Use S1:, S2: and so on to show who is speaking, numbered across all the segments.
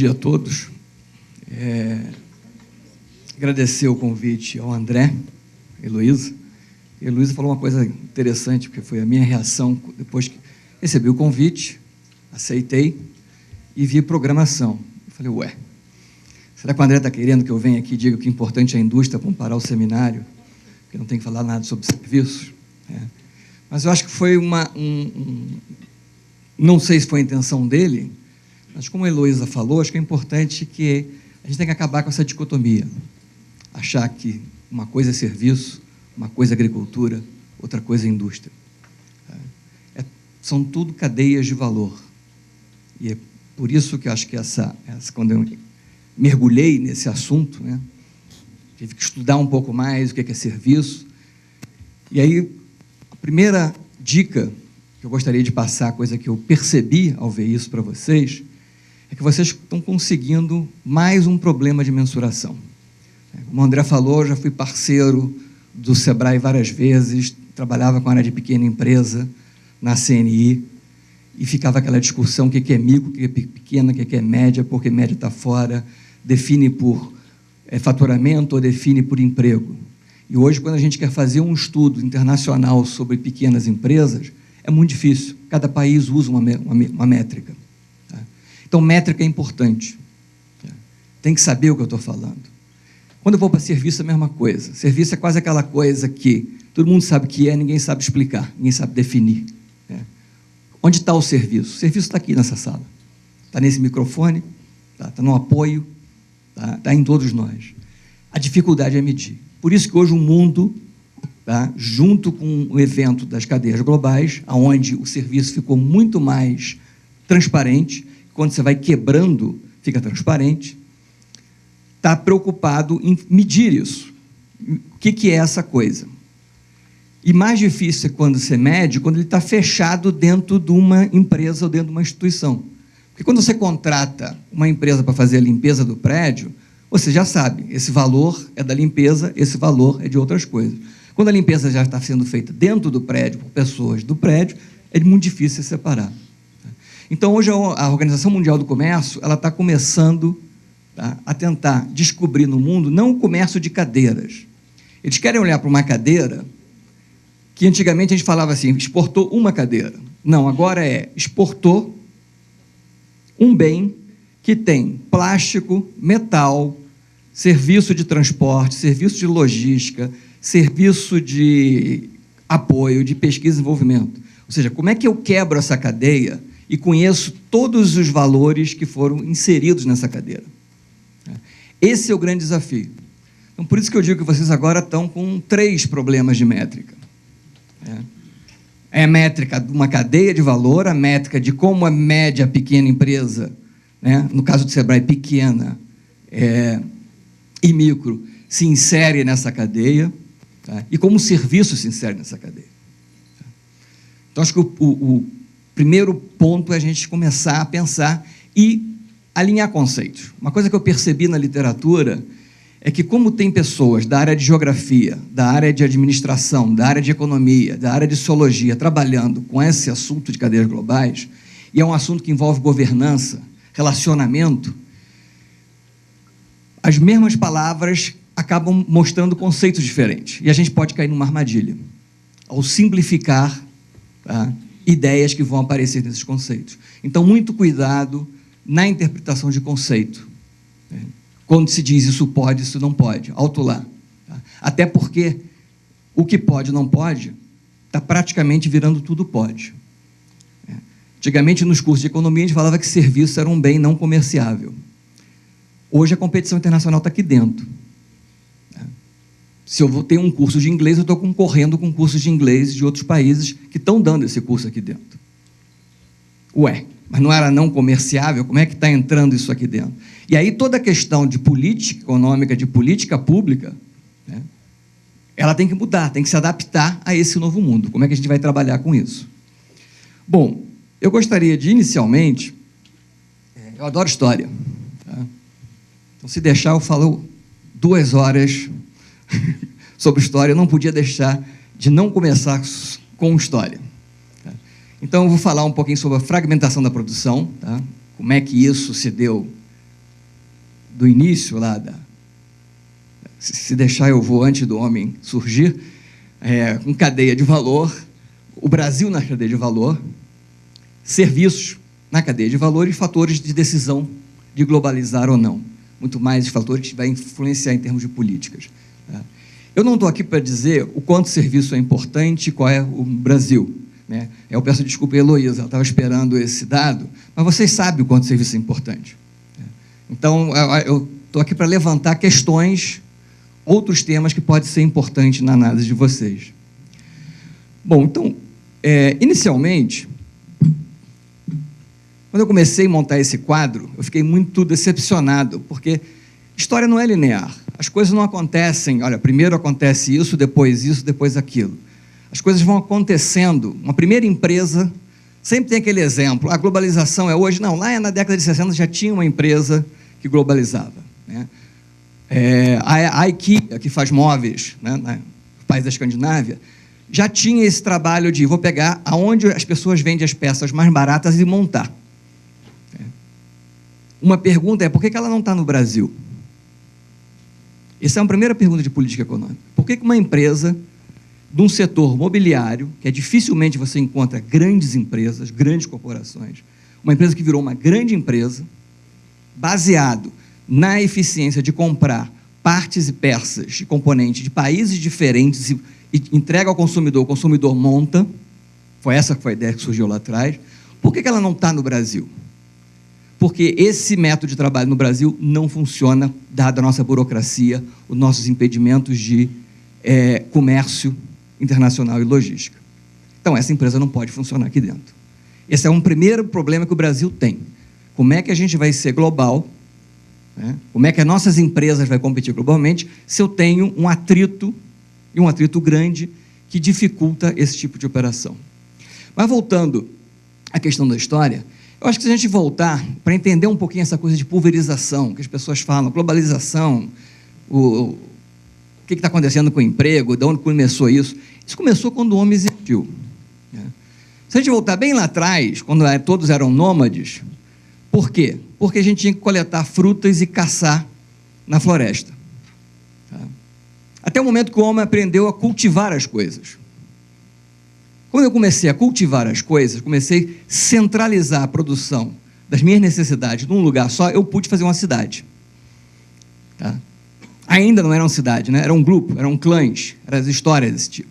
S1: dia a todos. Agradecer o convite ao André, Heloísa. Heloísa falou uma coisa interessante, porque foi a minha reação depois que recebi o convite, aceitei e vi programação. Eu falei, ué, será que o André está querendo que eu venha aqui e diga que o importante é a indústria para parar o seminário, que não tem que falar nada sobre serviços? Mas eu acho que foi não sei se foi a intenção dele, mas como a Heloísa falou, acho que é importante que a gente tem que acabar com essa dicotomia. Achar que uma coisa é serviço, uma coisa é agricultura, outra coisa é indústria. São tudo cadeias de valor. E é por isso que eu acho que quando eu mergulhei nesse assunto, tive que estudar um pouco mais o que é serviço. E aí, a primeira dica que eu gostaria de passar, coisa que eu percebi ao ver isso para vocês, é que vocês estão conseguindo mais um problema de mensuração. Como o André falou, eu já fui parceiro do Sebrae várias vezes, trabalhava com a área de pequena empresa na CNI, e ficava aquela discussão, o que é micro, o que é pequena, o que é média, porque média está fora, define por faturamento ou define por emprego. E hoje, quando a gente quer fazer um estudo internacional sobre pequenas empresas, é muito difícil. Cada país usa uma métrica. Então, métrica é importante. Tem que saber o que eu estou falando. Quando eu vou para serviço, é a mesma coisa. Serviço é quase aquela coisa que todo mundo sabe o que é, ninguém sabe explicar, ninguém sabe definir. Onde está o serviço? O serviço está aqui nessa sala. Está nesse microfone, está no apoio, está em todos nós. A dificuldade é medir. Por isso que hoje o mundo, junto com o evento das cadeias globais, onde o serviço ficou muito mais transparente, quando você vai quebrando, fica transparente, está preocupado em medir isso. O que é essa coisa? E mais difícil é quando você mede, quando ele está fechado dentro de uma empresa ou dentro de uma instituição. Porque quando você contrata uma empresa para fazer a limpeza do prédio, você já sabe, esse valor é da limpeza, esse valor é de outras coisas. Quando a limpeza já está sendo feita dentro do prédio, por pessoas do prédio, é muito difícil separar. Então, hoje, a Organização Mundial do Comércio está começando a tentar descobrir no mundo, não o comércio de cadeiras. Eles querem olhar para uma cadeira que antigamente a gente falava assim, exportou uma cadeira. Não, agora exportou um bem que tem plástico, metal, serviço de transporte, serviço de logística, serviço de apoio, de pesquisa e desenvolvimento. Ou seja, como é que eu quebro essa cadeia e conheço todos os valores que foram inseridos nessa cadeira? Esse é o grande desafio. Então, por isso que eu digo que vocês agora estão com 3 problemas de métrica. É a métrica de uma cadeia de valor, a métrica de como a média, pequena empresa, no caso do Sebrae, pequena e micro, se insere nessa cadeia, e como o serviço se insere nessa cadeia. Então, acho que o primeiro ponto é a gente começar a pensar e alinhar conceitos. Uma coisa que eu percebi na literatura é que, como tem pessoas da área de geografia, da área de administração, da área de economia, da área de sociologia, trabalhando com esse assunto de cadeias globais, e é um assunto que envolve governança, relacionamento, as mesmas palavras acabam mostrando conceitos diferentes. E a gente pode cair numa armadilha, ao simplificar ideias que vão aparecer nesses conceitos. Então, muito cuidado na interpretação de conceito. Quando se diz isso pode, isso não pode, alto lá. Até porque o que pode e não pode está praticamente virando tudo pode. Antigamente, nos cursos de economia, a gente falava que serviço era um bem não comerciável. Hoje, a competição internacional está aqui dentro. Se eu vou ter um curso de inglês, eu estou concorrendo com cursos de inglês de outros países que estão dando esse curso aqui dentro. Mas não era não comerciável? Como é que está entrando isso aqui dentro? E aí toda a questão de política econômica, de política pública, ela tem que mudar, tem que se adaptar a esse novo mundo. Como é que a gente vai trabalhar com isso? Bom, eu gostaria de, inicialmente, eu adoro história. Então, se deixar, eu falo 2 horas sobre história, eu não podia deixar de não começar com história. Então, eu vou falar um pouquinho sobre a fragmentação da produção, como é que isso se deu do início lá se deixar eu vou antes do homem surgir, com cadeia de valor, o Brasil na cadeia de valor, serviços na cadeia de valor e fatores de decisão de globalizar ou não. Muito mais fatores que vai influenciar em termos de políticas. Tá? Eu não estou aqui para dizer o quanto serviço é importante e qual é o Brasil. Né? Eu peço desculpa a Heloísa, ela estava esperando esse dado, mas vocês sabem o quanto o serviço é importante. Então, eu estou aqui para levantar questões, outros temas que podem ser importantes na análise de vocês. Bom, então, inicialmente, quando eu comecei a montar esse quadro, eu fiquei muito decepcionado, porque história não é linear. As coisas não acontecem, olha, primeiro acontece isso, depois aquilo. As coisas vão acontecendo. Uma primeira empresa, sempre tem aquele exemplo, a globalização é hoje, não, lá na década de 60 já tinha uma empresa que globalizava. Né? A IKEA, que faz móveis, né, no país da Escandinávia, já tinha esse trabalho de vou pegar aonde as pessoas vendem as peças mais baratas e montar. Uma pergunta é, por que ela não está no Brasil? Essa é uma primeira pergunta de política econômica. Por que uma empresa de um setor mobiliário, que dificilmente você encontra grandes empresas, grandes corporações, uma empresa que virou uma grande empresa, baseado na eficiência de comprar partes e peças de componentes de países diferentes e entrega ao consumidor, o consumidor monta, essa que foi a ideia que surgiu lá atrás. Por que ela não está no Brasil? Porque esse método de trabalho no Brasil não funciona, dada a nossa burocracia, os nossos impedimentos de comércio internacional e logística. Então, essa empresa não pode funcionar aqui dentro. Esse é um primeiro problema que o Brasil tem. Como é que a gente vai ser global? Né? Como é que as nossas empresas vão competir globalmente se eu tenho um atrito, e um atrito grande, que dificulta esse tipo de operação? Mas, voltando à questão da história, eu acho que se a gente voltar para entender um pouquinho essa coisa de pulverização, que as pessoas falam, globalização, o que está acontecendo com o emprego, de onde começou isso? Isso começou quando o homem existiu. Né? Se a gente voltar bem lá atrás, quando todos eram nômades, por quê? Porque a gente tinha que coletar frutas e caçar na floresta. Tá? Até o momento que o homem aprendeu a cultivar as coisas. Quando eu comecei a cultivar as coisas, comecei a centralizar a produção das minhas necessidades num lugar só, eu pude fazer uma cidade. Tá? Ainda não era uma cidade, né? Era um grupo, eram clãs, eram as histórias desse tipo.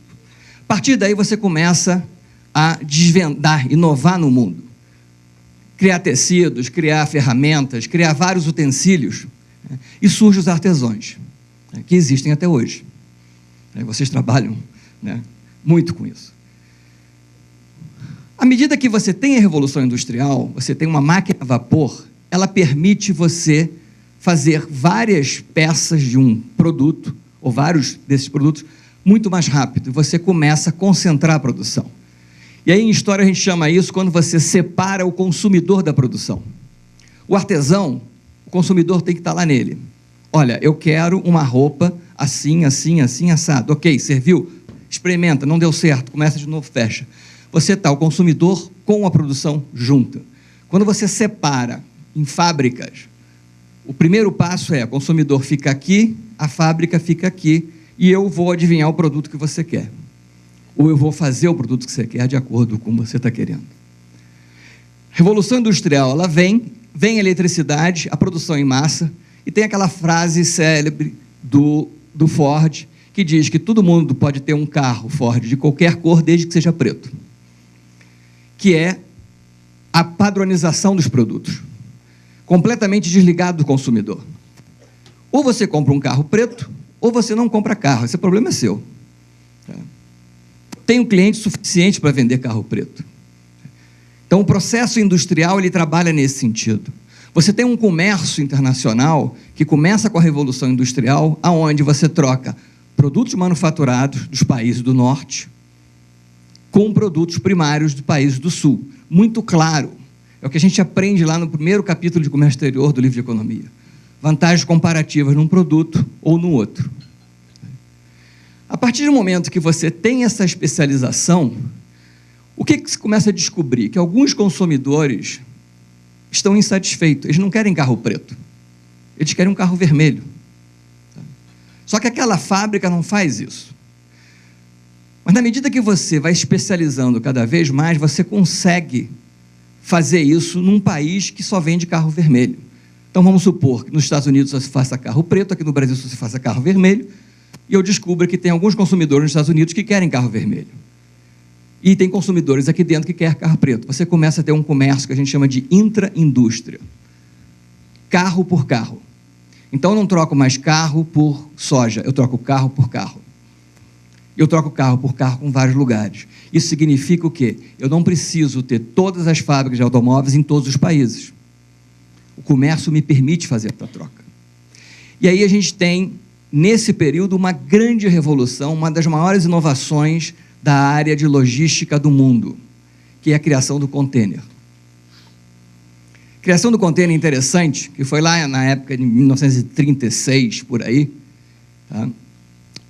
S1: A partir daí você começa a desvendar, inovar no mundo. Criar tecidos, criar ferramentas, criar vários utensílios, né? E surgem os artesãos, né? Que existem até hoje. Vocês trabalham, né, muito com isso. À medida que você tem a Revolução Industrial, você tem uma máquina a vapor, ela permite você fazer várias peças de um produto, ou vários desses produtos, muito mais rápido. Você começa a concentrar a produção. E aí, em história, a gente chama isso quando você separa o consumidor da produção. O artesão, o consumidor tem que estar lá nele. Olha, eu quero uma roupa assim, assim, assim, assado. Ok, serviu? Experimenta, não deu certo, começa de novo, fecha. Você está, o consumidor, com a produção junta. Quando você separa em fábricas, o primeiro passo é, o consumidor fica aqui, a fábrica fica aqui, e eu vou adivinhar o produto que você quer. Ou eu vou fazer o produto que você quer de acordo com o que você está querendo. Revolução Industrial, ela vem a eletricidade, a produção em massa, e tem aquela frase célebre do Ford, que diz que todo mundo pode ter um carro Ford de qualquer cor, desde que seja preto. Que é a padronização dos produtos, completamente desligado do consumidor. Ou você compra um carro preto, ou você não compra carro, esse problema é seu. Tenho cliente suficiente para vender carro preto. Então, o processo industrial, ele trabalha nesse sentido. Você tem um comércio internacional que começa com a Revolução Industrial, aonde você troca produtos manufaturados dos países do norte com produtos primários dos países do sul. Muito claro. É o que a gente aprende lá no primeiro capítulo de comércio exterior do livro de economia. Vantagens comparativas num produto ou no outro. A partir do momento que você tem essa especialização, o que você começa a descobrir? Que alguns consumidores estão insatisfeitos, eles não querem carro preto. Eles querem um carro vermelho. Só que aquela fábrica não faz isso. Mas na medida que você vai especializando cada vez mais, você consegue fazer isso num país que só vende carro vermelho. Então vamos supor que nos Estados Unidos só se faça carro preto, aqui no Brasil só se faça carro vermelho, e eu descubro que tem alguns consumidores nos Estados Unidos que querem carro vermelho. E tem consumidores aqui dentro que querem carro preto. Você começa a ter um comércio que a gente chama de intra-indústria. Carro por carro. Então eu não troco mais carro por soja, eu troco carro por carro. Eu troco carro por carro com vários lugares. Isso significa o quê? Eu não preciso ter todas as fábricas de automóveis em todos os países. O comércio me permite fazer essa troca. E aí a gente tem, nesse período, uma grande revolução, uma das maiores inovações da área de logística do mundo, que é a criação do container. A criação do container é interessante, que foi lá na época de 1936, por aí, tá?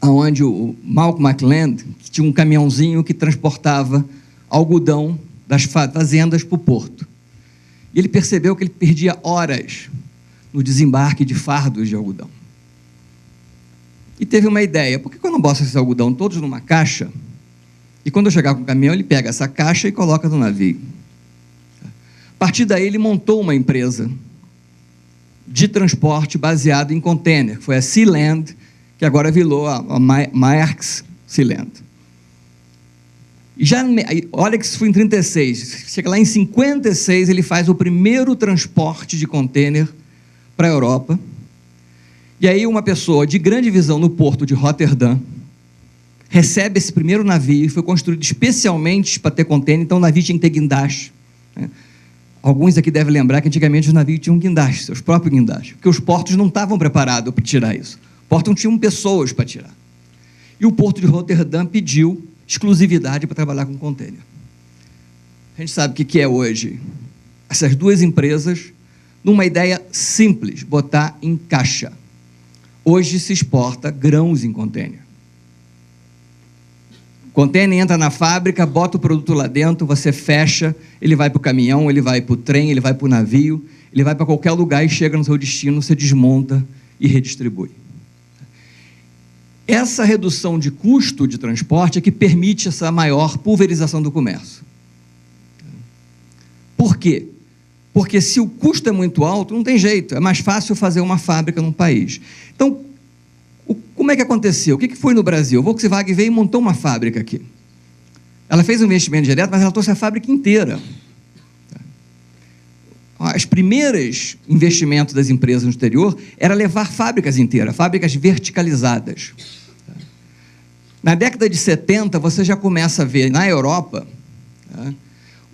S1: Onde o Malcolm McLean, que tinha um caminhãozinho que transportava algodão das fazendas para o porto. E ele percebeu que ele perdia horas no desembarque de fardos de algodão. E teve uma ideia: por que eu não boto esses algodão todos numa caixa, e quando eu chegar com o caminhão, ele pega essa caixa e coloca no navio? A partir daí, ele montou uma empresa de transporte baseado em container, que foi a Sealand, que agora virou a Maersk Sealand. E já, olha que isso foi em 36, chega lá em 56, ele faz o primeiro transporte de container para a Europa. E aí uma pessoa de grande visão no porto de Roterdã recebe esse primeiro navio, foi construído especialmente para ter container, então o navio tinha que ter guindaste, né? Alguns aqui devem lembrar que antigamente os navios tinham guindaste, seus próprios guindastes, porque os portos não estavam preparados para tirar isso. O porto não tinha pessoas para tirar. E o porto de Roterdã pediu exclusividade para trabalhar com container. A gente sabe o que é hoje essas duas empresas, numa ideia simples, botar em caixa. Hoje se exporta grãos em container. O container entra na fábrica, bota o produto lá dentro, você fecha, ele vai para o caminhão, ele vai para o trem, ele vai para o navio, ele vai para qualquer lugar e chega no seu destino, você desmonta e redistribui. Essa redução de custo de transporte é que permite essa maior pulverização do comércio. Por quê? Porque se o custo é muito alto, não tem jeito, é mais fácil fazer uma fábrica num país. Então, como é que aconteceu? O que foi no Brasil? A Volkswagen veio e montou uma fábrica aqui. Ela fez um investimento direto, mas ela trouxe a fábrica inteira. Os primeiros investimentos das empresas no exterior era levar fábricas inteiras, fábricas verticalizadas. Na década de 70, você já começa a ver na Europa, tá,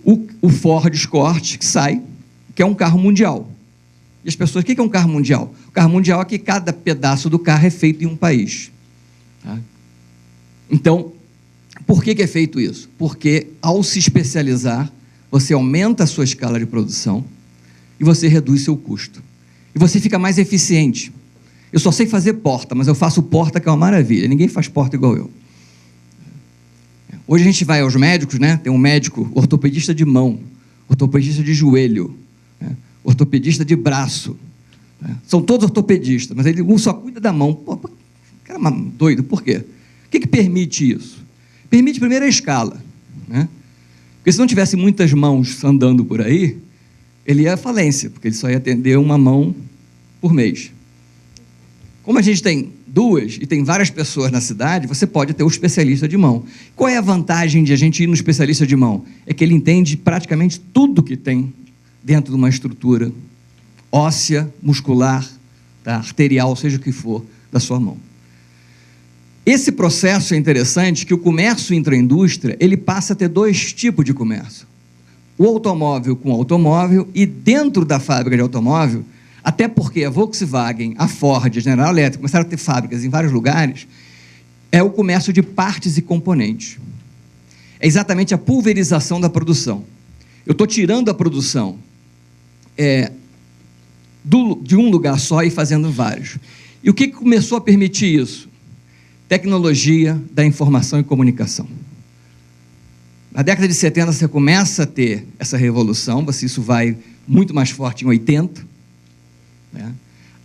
S1: o Ford Escort que sai, que é um carro mundial. E as pessoas, o que é um carro mundial? O carro mundial é que cada pedaço do carro é feito em um país. Tá? Então, por que é feito isso? Porque, ao se especializar, você aumenta a sua escala de produção e você reduz seu custo. E você fica mais eficiente. Eu só sei fazer porta, mas eu faço porta que é uma maravilha. Ninguém faz porta igual eu. Hoje a gente vai aos médicos, né? Tem um médico ortopedista de mão, ortopedista de joelho, né? Ortopedista de braço. Né? São todos ortopedistas, mas um só cuida da mão. Pô, cara doido, por quê? O que permite isso? Permite, primeiro, a escala. Né? Porque se não tivesse muitas mãos andando por aí, ele ia à falência, porque ele só ia atender uma mão por mês. Como a gente tem duas e tem várias pessoas na cidade, você pode ter um especialista de mão. Qual é a vantagem de a gente ir no especialista de mão? É que ele entende praticamente tudo que tem dentro de uma estrutura óssea, muscular, tá, arterial, seja o que for, da sua mão. Esse processo é interessante, que o comércio intraindústria, ele passa a ter dois tipos de comércio. O automóvel com automóvel, e dentro da fábrica de automóvel, até porque a Volkswagen, a Ford, a General Electric começaram a ter fábricas em vários lugares, é o comércio de partes e componentes. É exatamente a pulverização da produção. Eu estou tirando a produção de um lugar só e fazendo vários. E o que começou a permitir isso? Tecnologia da informação e comunicação. Na década de 70 você começa a ter essa revolução, isso vai muito mais forte em 80. Né?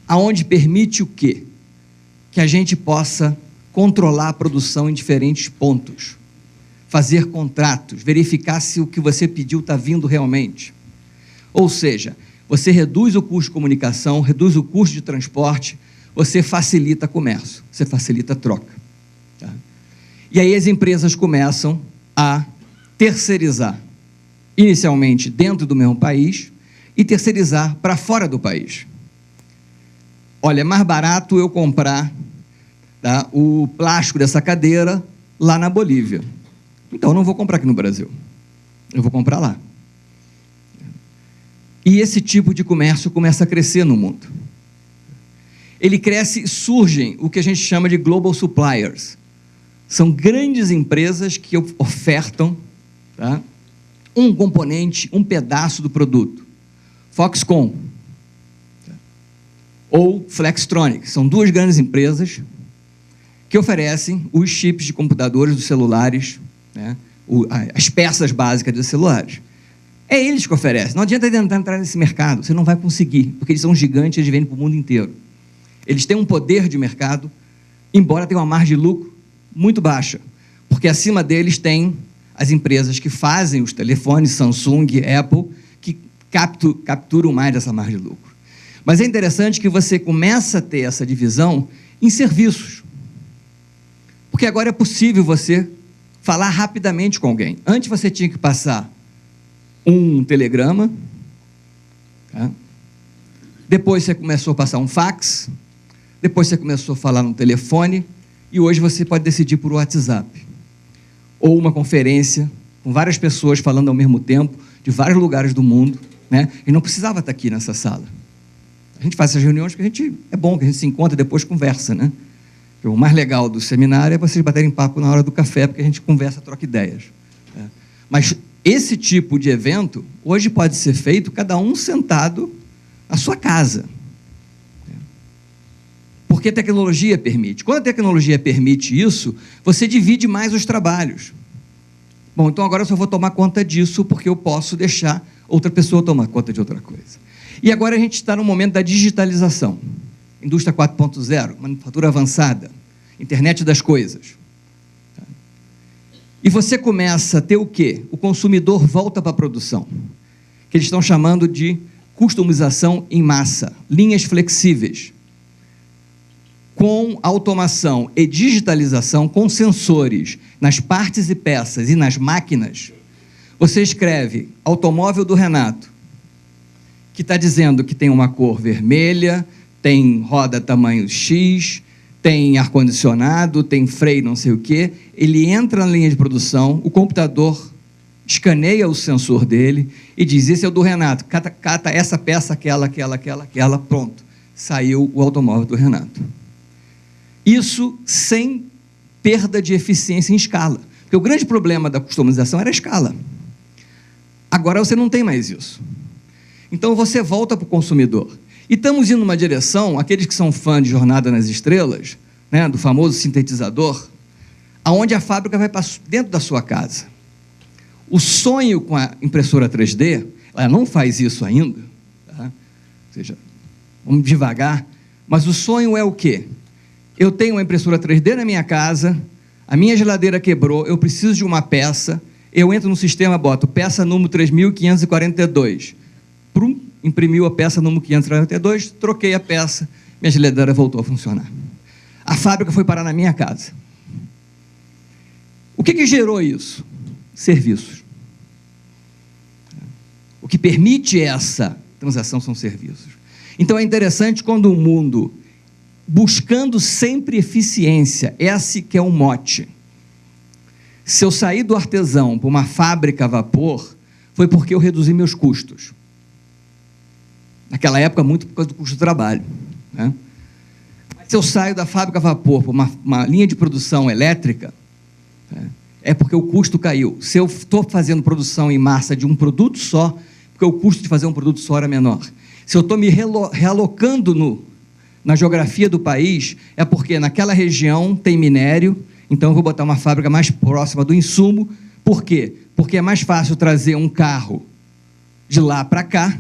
S1: aonde permite o quê? Que a gente possa controlar a produção em diferentes pontos, fazer contratos, verificar se o que você pediu está vindo realmente. Ou seja, você reduz o custo de comunicação, reduz o custo de transporte, você facilita comércio, você facilita a troca. Tá? E aí as empresas começam a terceirizar, inicialmente dentro do mesmo país, e terceirizar para fora do país. Olha, é mais barato eu comprar, tá, o plástico dessa cadeira lá na Bolívia. Então, eu não vou comprar aqui no Brasil. Eu vou comprar lá. E esse tipo de comércio começa a crescer no mundo. Ele cresce e surgem o que a gente chama de global suppliers. São grandes empresas que ofertam, tá, um componente, um pedaço do produto. Foxconn, tá, ou Flextronics. São duas grandes empresas que oferecem os chips de computadores dos celulares, né, as peças básicas dos celulares. É eles que oferecem. Não adianta tentar entrar nesse mercado, você não vai conseguir, porque eles são gigantes, eles vendem para o mundo inteiro. Eles têm um poder de mercado, embora tenham uma margem de lucro muito baixa, porque acima deles tem as empresas que fazem os telefones, Samsung, Apple, que capturam mais essa margem de lucro. Mas é interessante que você começa a ter essa divisão em serviços, porque agora é possível você falar rapidamente com alguém. Antes você tinha que passar um telegrama, tá? Depois você começou a passar um fax, depois você começou a falar no telefone, e hoje você pode decidir por WhatsApp, ou uma conferência com várias pessoas falando ao mesmo tempo, de vários lugares do mundo, né? E não precisava estar aqui nessa sala. A gente faz essas reuniões porque é bom que a gente se encontra e depois conversa, né? O mais legal do seminário é vocês baterem papo na hora do café, porque a gente conversa, troca ideias. Né? Mas esse tipo de evento, hoje pode ser feito cada um sentado na sua casa. Porque a tecnologia permite. Quando a tecnologia permite isso, você divide mais os trabalhos. Bom, então agora eu só vou tomar conta disso, porque eu posso deixar outra pessoa tomar conta de outra coisa. E agora a gente está no momento da digitalização. Indústria 4.0, manufatura avançada, internet das coisas. E você começa a ter o quê? O consumidor volta para a produção, que eles estão chamando de customização em massa, linhas flexíveis, com automação e digitalização, com sensores nas partes e peças e nas máquinas. Você escreve automóvel do Renato, que está dizendo que tem uma cor vermelha, tem roda tamanho X, tem ar-condicionado, tem freio não sei o quê. Ele entra na linha de produção, o computador escaneia o sensor dele e diz, esse é o do Renato, cata essa peça, aquela, pronto. Saiu o automóvel do Renato. Isso sem perda de eficiência em escala. Porque o grande problema da customização era a escala. Agora você não tem mais isso. Então você volta para o consumidor. E estamos indo numa direção, aqueles que são fãs de Jornada nas Estrelas, né, do famoso sintetizador, aonde a fábrica vai para dentro da sua casa. O sonho com a impressora 3D, ela não faz isso ainda, tá? Ou seja, vamos devagar, mas o sonho é o quê? Eu tenho uma impressora 3D na minha casa, a minha geladeira quebrou, eu preciso de uma peça, eu entro no sistema, boto peça número 3.542, imprimiu a peça número 542, troquei a peça, minha geladeira voltou a funcionar. A fábrica foi parar na minha casa. O que gerou isso? Serviços. O que permite essa transação são serviços. Então é interessante quando o mundo, buscando sempre eficiência, esse que é o mote. Se eu sair do artesão para uma fábrica a vapor, foi porque eu reduzi meus custos. Naquela época, muito por causa do custo do trabalho, né? Mas se eu saio da fábrica a vapor para uma linha de produção elétrica, né, é porque o custo caiu. Se eu estou fazendo produção em massa de um produto só, porque o custo de fazer um produto só era menor. Se eu estou me realocando na geografia do país, é porque naquela região tem minério, então eu vou botar uma fábrica mais próxima do insumo. Por quê? Porque é mais fácil trazer um carro de lá para cá,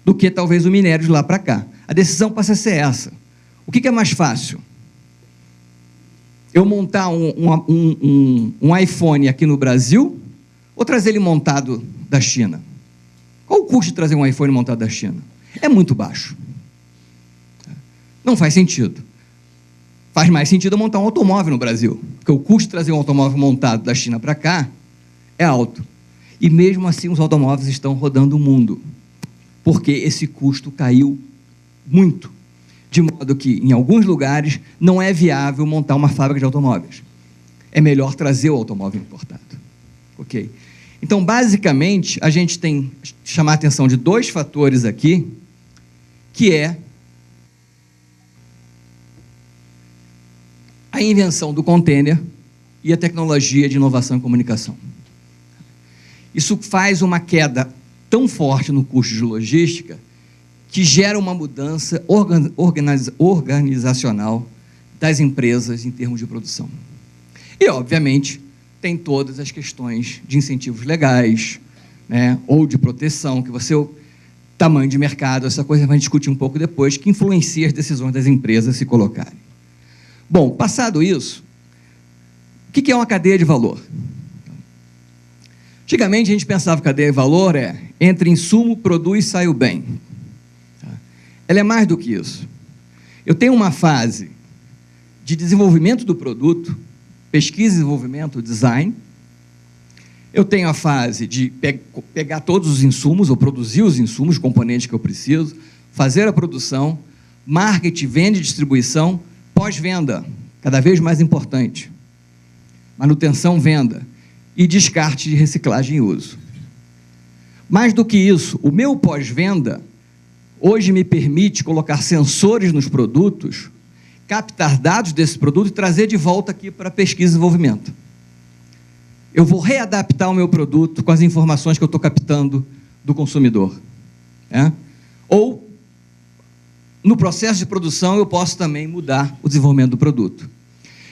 S1: do que talvez o minério de lá para cá. a decisão passa a ser essa. O que é mais fácil? Eu montar um iPhone aqui no Brasil ou trazer ele montado da China? Qual o custo de trazer um iPhone montado da China? É muito baixo. Não faz sentido. Faz mais sentido montar um automóvel no Brasil, porque o custo de trazer um automóvel montado da China para cá é alto. E mesmo assim os automóveis estão rodando o mundo, porque esse custo caiu muito, de modo que em alguns lugares não é viável montar uma fábrica de automóveis. É melhor trazer o automóvel importado. Ok? Então, basicamente, a gente tem que chamar a atenção de dois fatores aqui, que é a invenção do container e a tecnologia de inovação e comunicação. Isso faz uma queda tão forte no custo de logística que gera uma mudança organizacional das empresas em termos de produção. E, obviamente, tem todas as questões de incentivos legais, né, ou de proteção, que você... tamanho de mercado, essa coisa a gente discutir um pouco depois, que influencia as decisões das empresas se colocarem. Bom, passado isso, o que é uma cadeia de valor? Antigamente a gente pensava que cadeia de valor é entre insumo, produz e sai o bem. Ela é mais do que isso. Eu tenho uma fase de desenvolvimento do produto, pesquisa e desenvolvimento, design. Eu tenho a fase de pegar todos os insumos, ou produzir os insumos, os componentes que eu preciso, fazer a produção, marketing, venda e distribuição, pós-venda, cada vez mais importante. Manutenção, venda e descarte de reciclagem e uso. Mais do que isso, o meu pós-venda hoje me permite colocar sensores nos produtos, captar dados desse produto e trazer de volta aqui para pesquisa e desenvolvimento. Eu vou readaptar o meu produto com as informações que eu estou captando do consumidor. Ou, no processo de produção, eu posso também mudar o desenvolvimento do produto.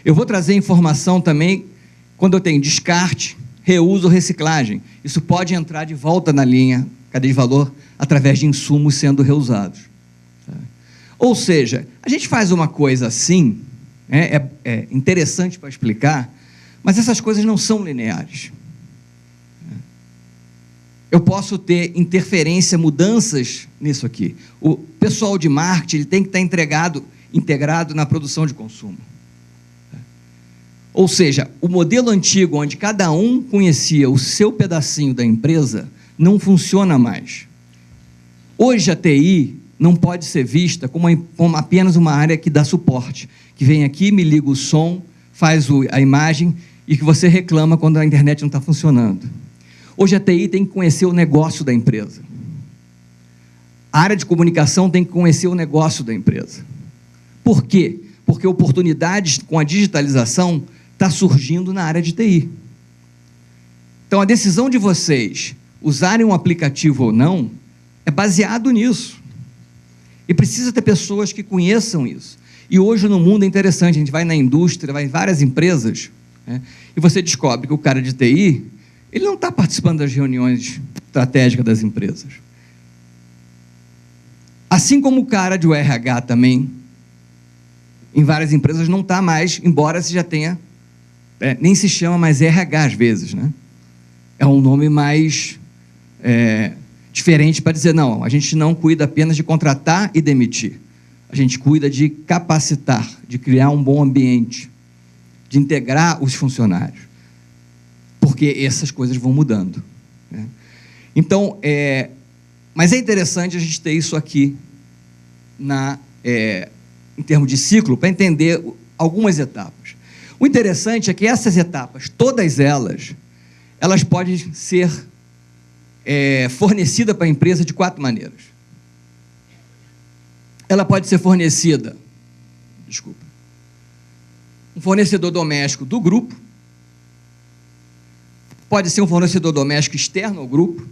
S1: Eu vou trazer informação também quando eu tenho descarte, reuso ou reciclagem. Isso pode entrar de volta na linha cadeia de valor através de insumos sendo reusados. Ou seja, a gente faz uma coisa assim, é interessante para explicar, mas essas coisas não são lineares. Eu posso ter interferência, mudanças nisso aqui. O pessoal de marketing ele tem que estar integrado na produção de consumo. Ou seja, o modelo antigo, onde cada um conhecia o seu pedacinho da empresa, não funciona mais. Hoje a TI não pode ser vista como apenas uma área que dá suporte, que vem aqui, me liga o som, faz a imagem e que você reclama quando a internet não está funcionando. Hoje a TI tem que conhecer o negócio da empresa. A área de comunicação tem que conhecer o negócio da empresa. Por quê? Porque oportunidades com a digitalização está surgindo na área de TI. Então, a decisão de vocês usarem um aplicativo ou não é baseado nisso. E precisa ter pessoas que conheçam isso. E hoje no mundo é interessante, a gente vai na indústria, vai em várias empresas, e você descobre que o cara de TI, ele não está participando das reuniões estratégicas das empresas. Assim como o cara de RH também, em várias empresas não está mais, embora se já tenha, nem se chama mais RH às vezes, né? É um nome mais diferente para dizer, não, a gente não cuida apenas de contratar e demitir, a gente cuida de capacitar, de criar um bom ambiente, de integrar os funcionários, porque essas coisas vão mudando. Então, mas é interessante a gente ter isso aqui em termos de ciclo, para entender algumas etapas. O interessante é que essas etapas, todas elas podem ser fornecidas para a empresa de 4 maneiras. Ela pode ser fornecida, um fornecedor doméstico do grupo, pode ser um fornecedor doméstico externo ao grupo,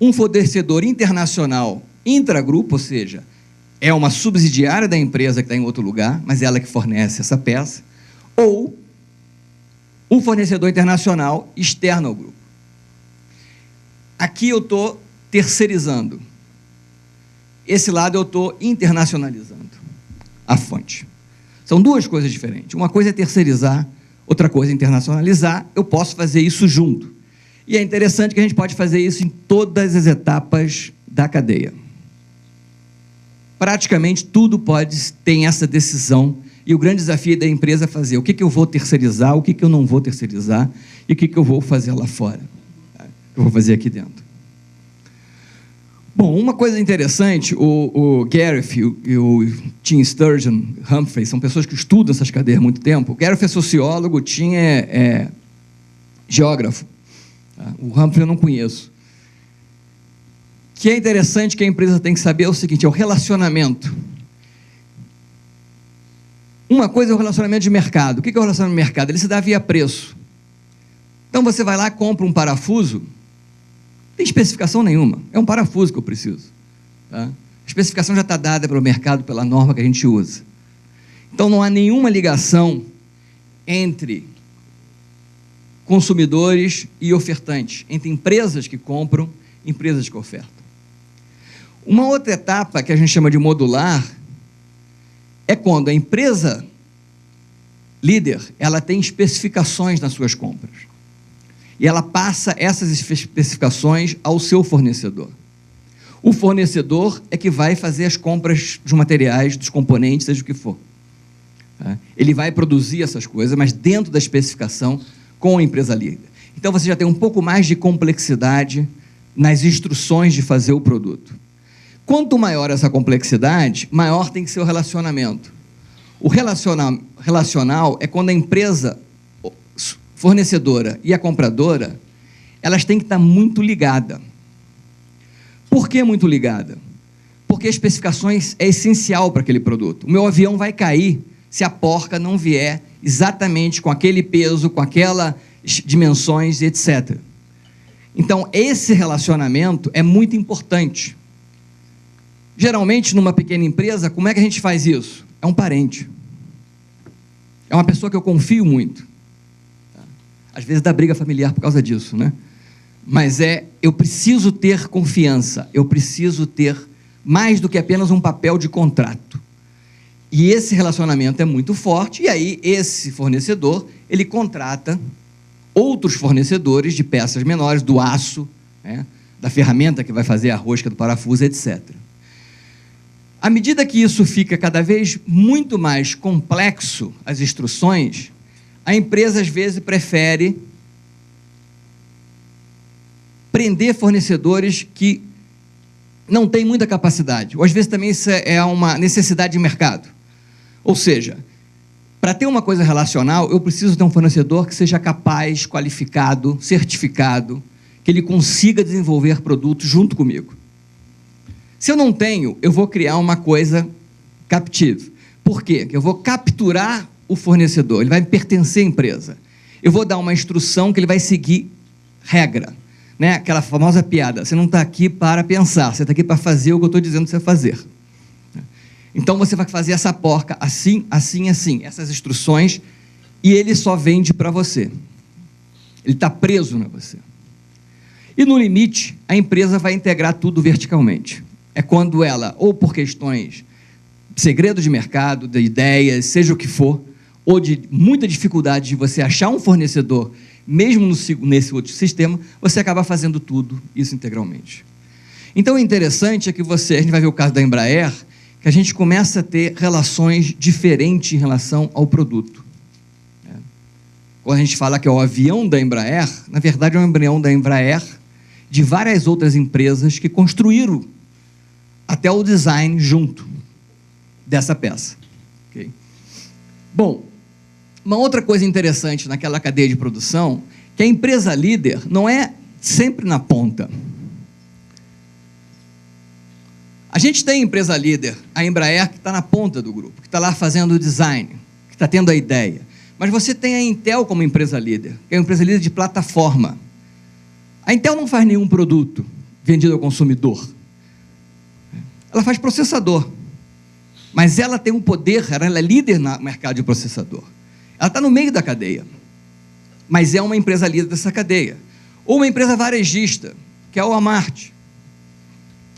S1: um fornecedor internacional intragrupo, ou seja, é uma subsidiária da empresa que está em outro lugar, mas ela que fornece essa peça, ou um fornecedor internacional externo ao grupo. Aqui eu estou terceirizando. esse lado eu estou internacionalizando a fonte. São duas coisas diferentes. Uma coisa é terceirizar, outra coisa é internacionalizar. Eu posso fazer isso junto. E é interessante que a gente pode fazer isso em todas as etapas da cadeia. Praticamente tudo tem essa decisão, e o grande desafio da empresa é fazer o que eu vou terceirizar, o que eu não vou terceirizar, e o que eu vou fazer lá fora, eu vou fazer aqui dentro. Bom, uma coisa interessante, o Gareth e o Tim Sturgeon, Humphrey, são pessoas que estudam essas cadeias há muito tempo. O Gareth é sociólogo, o Tim é geógrafo. O Humphrey eu não conheço. O que é interessante que a empresa tem que saber é o seguinte, é o relacionamento. Uma coisa é o relacionamento de mercado. O que é o relacionamento de mercado? Ele se dá via preço. Então você vai lá, compra um parafuso, não tem especificação nenhuma, é um parafuso que eu preciso. Tá? A especificação já está dada pelo mercado, pela norma que a gente usa. Então não há nenhuma ligação entre consumidores e ofertantes, entre empresas que compram e empresas que ofertam. Uma outra etapa que a gente chama de modular é quando a empresa líder, ela tem especificações nas suas compras. E ela passa essas especificações ao seu fornecedor. O fornecedor é que vai fazer as compras dos materiais, dos componentes, seja o que for. Ele vai produzir essas coisas, mas dentro da especificação com a empresa líder. Então, você já tem um pouco mais de complexidade nas instruções de fazer o produto. Quanto maior essa complexidade, maior tem que ser o relacionamento. O relacional é quando a empresa fornecedora e a compradora, elas têm que estar muito ligadas. Por que muito ligada? Porque as especificações é essencial para aquele produto. O meu avião vai cair se a porca não vier exatamente com aquele peso, com aquelas dimensões, etc. Então, esse relacionamento é muito importante. Geralmente, numa pequena empresa, como é que a gente faz isso? É um parente. É uma pessoa que eu confio muito. Às vezes dá briga familiar por causa disso, né? Mas eu preciso ter confiança, eu preciso ter mais do que apenas um papel de contrato. E esse relacionamento é muito forte, e aí esse fornecedor, ele contrata outros fornecedores de peças menores, do aço, né, da ferramenta que vai fazer a rosca do parafuso, etc. À medida que isso fica cada vez muito mais complexo, as instruções, a empresa, às vezes, prefere prender fornecedores que não têm muita capacidade, ou às vezes também isso é uma necessidade de mercado. Ou seja, para ter uma coisa relacional, eu preciso ter um fornecedor que seja capaz, qualificado, certificado, que ele consiga desenvolver produtos junto comigo. Se eu não tenho, eu vou criar uma coisa captive. Por quê? Eu vou capturar o fornecedor, ele vai pertencer à empresa. Eu vou dar uma instrução que ele vai seguir regra. Né? Aquela famosa piada, você não está aqui para pensar, você está aqui para fazer o que eu estou dizendo para você fazer. Então, você vai fazer essa porca assim, assim, assim, essas instruções, e ele só vende para você. Ele está preso a você. E, no limite, a empresa vai integrar tudo verticalmente. É quando ela, ou por questões de segredo de mercado, de ideias, seja o que for, ou de muita dificuldade de você achar um fornecedor, mesmo nesse outro sistema, você acaba fazendo tudo isso integralmente. Então, o interessante é que a gente vai ver o caso da Embraer, que a gente começa a ter relações diferentes em relação ao produto. Quando a gente fala que é o avião da Embraer, na verdade é um avião da Embraer de várias outras empresas que construíram até o design junto dessa peça. Okay? Bom, uma outra coisa interessante naquela cadeia de produção, que a empresa líder não é sempre na ponta. A gente tem empresa líder, a Embraer, que está na ponta do grupo, que está lá fazendo o design, que está tendo a ideia. Mas você tem a Intel como empresa líder, que é uma empresa líder de plataforma. A Intel não faz nenhum produto vendido ao consumidor. Ela faz processador. Mas ela tem um poder, ela é líder no mercado de processador. Ela está no meio da cadeia. Mas é uma empresa líder dessa cadeia. Ou uma empresa varejista, que é o Walmart.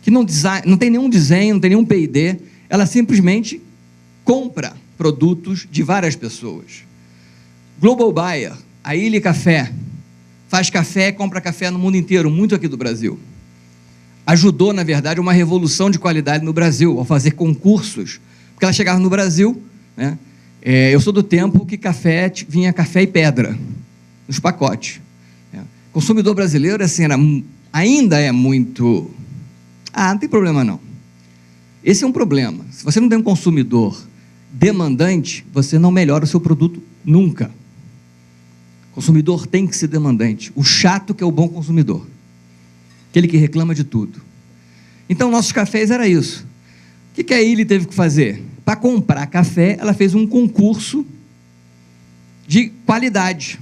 S1: que não tem nenhum desenho, não tem nenhum P&D, ela simplesmente compra produtos de várias pessoas. Global Buyer, a Ilha Café, faz café e compra café no mundo inteiro, muito aqui do Brasil. Ajudou, na verdade, uma revolução de qualidade no Brasil, ao fazer concursos, porque ela chegava no Brasil, né? Eu sou do tempo que vinha café e pedra, nos pacotes. O consumidor brasileiro, assim, ainda é muito... não tem problema não. Esse é um problema. Se você não tem um consumidor demandante, você não melhora o seu produto nunca. O consumidor tem que ser demandante. O chato que é o bom consumidor. Aquele que reclama de tudo. Então, nossos cafés era isso. O que a Ilha teve que fazer? Para comprar café, ela fez um concurso de qualidade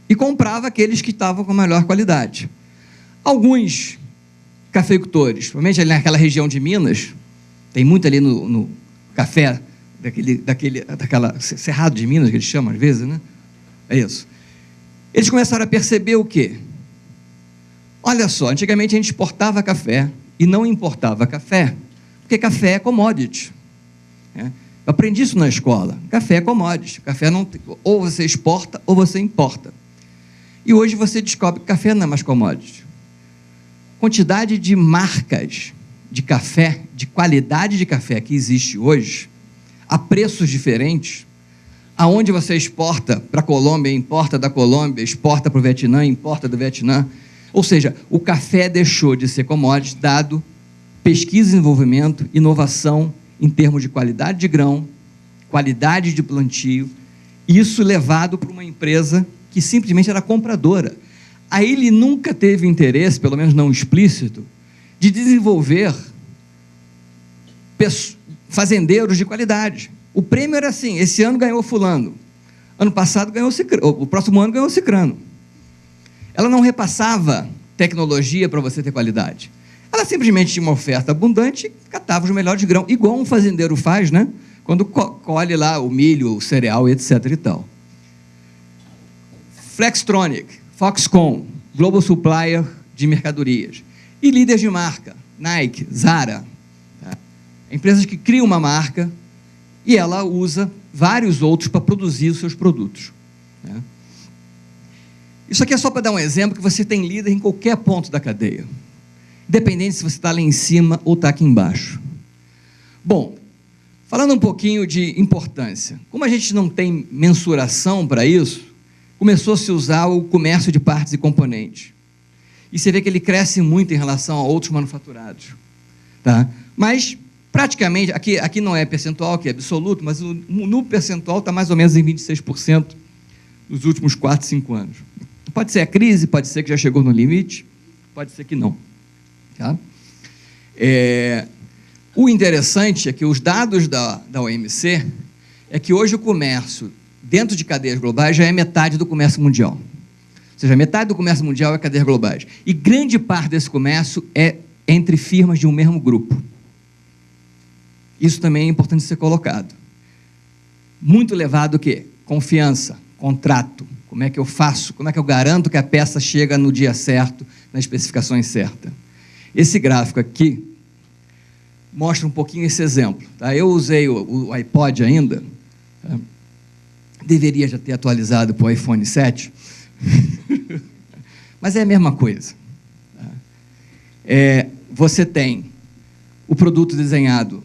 S1: e comprava aqueles que estavam com a melhor qualidade. Alguns cafeicultores, principalmente ali naquela região de Minas, tem muito ali no café daquela Cerrado de Minas, que eles chamam às vezes, né? É isso. Eles começaram a perceber o quê? Olha só, antigamente a gente exportava café e não importava café, porque café é commodity. Eu aprendi isso na escola. Café é commodity. Café não, ou você exporta ou você importa. E hoje você descobre que café não é mais commodity. Quantidade de marcas de café, de qualidade de café que existe hoje, a preços diferentes, aonde você exporta para a Colômbia, importa da Colômbia, exporta para o Vietnã, importa do Vietnã. Ou seja, o café deixou de ser commodity, dado pesquisa e desenvolvimento, inovação em termos de qualidade de grão, qualidade de plantio, isso levado para uma empresa que simplesmente era compradora. Aí ele nunca teve interesse, pelo menos não explícito, de desenvolver fazendeiros de qualidade. O prêmio era assim: esse ano ganhou fulano, ano passado ganhou cicrano, o próximo ano ganhou cicrano. Ela não repassava tecnologia para você ter qualidade. Ela simplesmente tinha uma oferta abundante e catava os melhores grãos, igual um fazendeiro faz, né? Quando colhe lá o milho, o cereal, etc. e tal. Flextronic, Foxconn, Global Supplier de mercadorias. E líderes de marca, Nike, Zara. Tá? Empresas que criam uma marca e ela usa vários outros para produzir os seus produtos. Né? Isso aqui é só para dar um exemplo que você tem líder em qualquer ponto da cadeia. Independente se você está lá em cima ou está aqui embaixo. Bom, falando um pouquinho de importância. Como a gente não tem mensuração para isso, começou a se usar o comércio de partes e componentes. E você vê que ele cresce muito em relação a outros manufaturados. Tá? Mas, praticamente, aqui não é percentual, que é absoluto, mas no percentual está mais ou menos em 26% nos últimos 4, 5 anos. Pode ser a crise, pode ser que já chegou no limite, pode ser que não. Tá? O interessante é que os dados da OMC é que hoje o comércio dentro de cadeias globais já é metade do comércio mundial. Ou seja, metade do comércio mundial é cadeias globais. E grande parte desse comércio é entre firmas de um mesmo grupo. Isso também é importante ser colocado. Muito levado o quê? Confiança, contrato. Como é que eu faço? Como é que eu garanto que a peça chega no dia certo, nas especificações certas? Esse gráfico aqui mostra um pouquinho esse exemplo. Tá? Eu usei o iPod ainda, tá? Deveria já ter atualizado para o iPhone 7, mas é a mesma coisa. Tá? Você tem o produto desenhado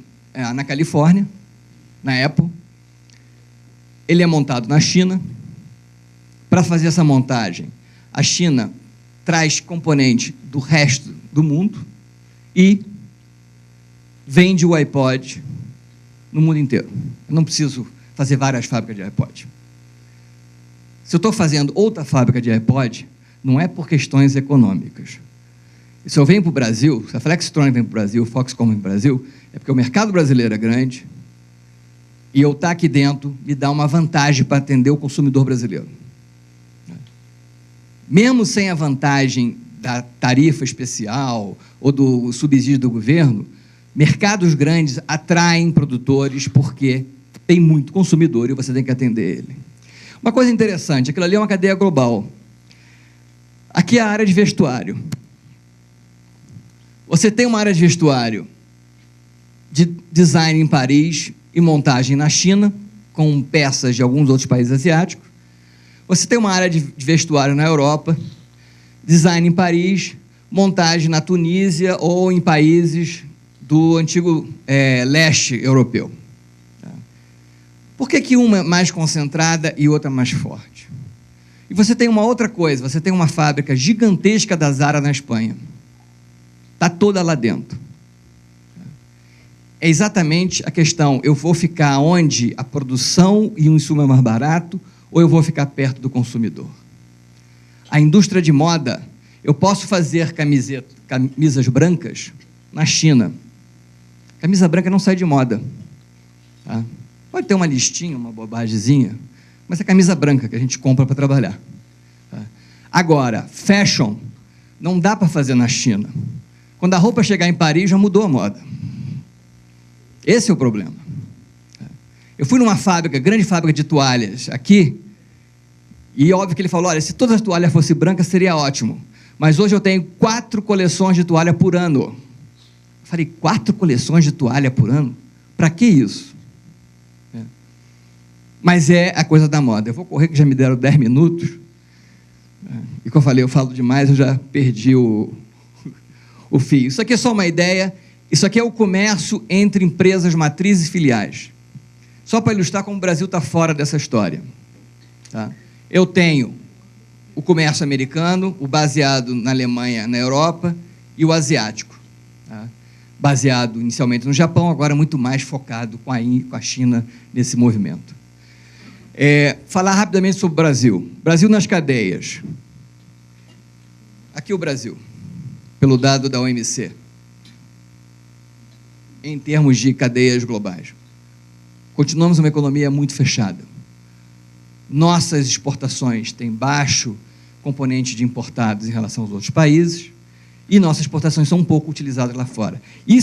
S1: na Califórnia, na Apple, ele é montado na China. Para fazer essa montagem, a China traz componente do resto do mundo e vende o iPod no mundo inteiro. Eu não preciso fazer várias fábricas de iPod. Se eu estou fazendo outra fábrica de iPod, não é por questões econômicas. E se eu venho para o Brasil, se a Flextronic vem para o Brasil, o Foxconn vem para o Brasil, é porque o mercado brasileiro é grande e eu estar aqui dentro me dá uma vantagem para atender o consumidor brasileiro. Mesmo sem a vantagem da tarifa especial ou do subsídio do governo, mercados grandes atraem produtores porque tem muito consumidor e você tem que atender ele. Uma coisa interessante, aquilo ali é uma cadeia global. Aqui é a área de vestuário. Você tem uma área de vestuário de design em Paris e montagem na China, com peças de alguns outros países asiáticos. Você tem uma área de vestuário na Europa, design em Paris, montagem na Tunísia ou em países do antigo leste europeu. Por que uma é mais concentrada e outra mais forte? E você tem uma outra coisa, você tem uma fábrica gigantesca da Zara na Espanha. Está toda lá dentro. É exatamente a questão, eu vou ficar onde a produção e o insumo é mais barato ou eu vou ficar perto do consumidor? A indústria de moda, eu posso fazer camisas brancas na China. Camisa branca não sai de moda. Tá? Pode ter uma listinha, uma bobagemzinha, mas é camisa branca que a gente compra para trabalhar. Tá? Agora, fashion, não dá para fazer na China. Quando a roupa chegar em Paris, já mudou a moda. Esse é o problema. Eu fui numa fábrica, grande fábrica de toalhas aqui, e óbvio que ele falou, olha, se todas as toalhas fossem brancas, seria ótimo. Mas hoje eu tenho 4 coleções de toalha por ano. Eu falei, 4 coleções de toalha por ano? Para que isso? Mas é a coisa da moda. Eu vou correr, que já me deram 10 minutos. E como eu falei, eu falo demais, eu já perdi o fio. Isso aqui é só uma ideia. Isso aqui é o comércio entre empresas matrizes e filiais. Só para ilustrar como o Brasil está fora dessa história. Tá? Eu tenho o comércio americano, o baseado na Alemanha, na Europa, e o asiático. Tá? Baseado inicialmente no Japão, agora muito mais focado com a China nesse movimento. Falar rapidamente sobre o Brasil. Brasil nas cadeias. Aqui o Brasil, pelo dado da OMC, em termos de cadeias globais. Continuamos uma economia muito fechada. Nossas exportações têm baixo componente de importados em relação aos outros países e nossas exportações são um pouco utilizadas lá fora. E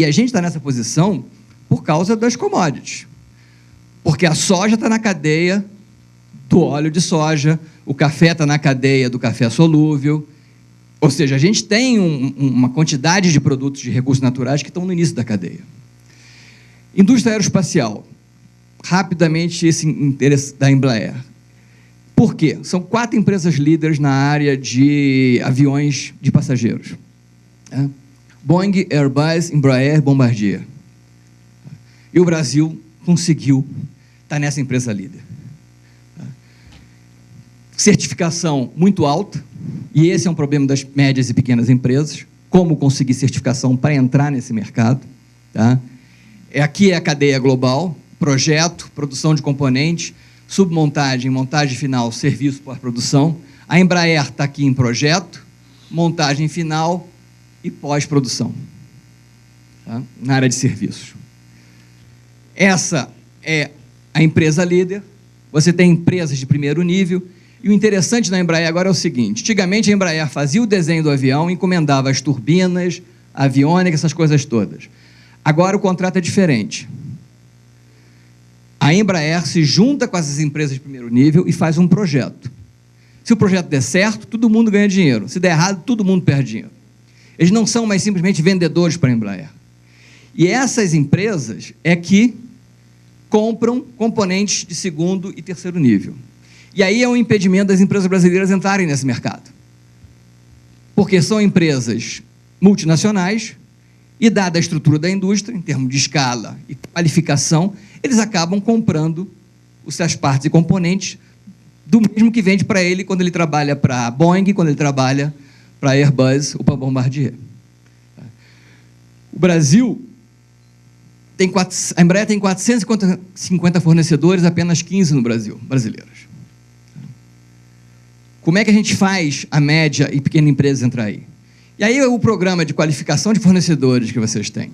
S1: a gente está nessa posição por causa das commodities. Porque a soja está na cadeia do óleo de soja, o café está na cadeia do café solúvel. Ou seja, a gente tem uma quantidade de produtos de recursos naturais que estão no início da cadeia. Indústria aeroespacial. Rapidamente, esse interesse da Embraer. Por quê? São 4 empresas líderes na área de aviões de passageiros. Boeing, Airbus, Embraer, Bombardier. E o Brasil conseguiu estar nessa empresa líder. Certificação muito alta, e esse é um problema das médias e pequenas empresas, como conseguir certificação para entrar nesse mercado. Tá? Aqui é a cadeia global, projeto, produção de componentes, submontagem, montagem final, serviço para produção. A Embraer está aqui em projeto, montagem final e pós-produção, tá? Na área de serviços. Essa é a empresa líder, você tem empresas de primeiro nível, e o interessante na Embraer agora é o seguinte, antigamente a Embraer fazia o desenho do avião, encomendava as turbinas, a aviônica, essas coisas todas. Agora o contrato é diferente. A Embraer se junta com essas empresas de primeiro nível e faz um projeto. Se o projeto der certo, todo mundo ganha dinheiro. Se der errado, todo mundo perde dinheiro. Eles não são mais simplesmente vendedores para a Embraer. E essas empresas é que compram componentes de segundo e terceiro nível. E aí é um impedimento das empresas brasileiras entrarem nesse mercado. Porque são empresas multinacionais e, dada a estrutura da indústria, em termos de escala e qualificação, eles acabam comprando as partes e componentes do mesmo que vende para ele quando ele trabalha para a Boeing, quando ele trabalha para a Airbus ou para a Bombardier. O Brasil a Embraer tem 450 fornecedores, apenas 15 no Brasil, brasileiros. Como é que a gente faz a média e pequena empresa entrar aí? E aí o programa de qualificação de fornecedores que vocês têm.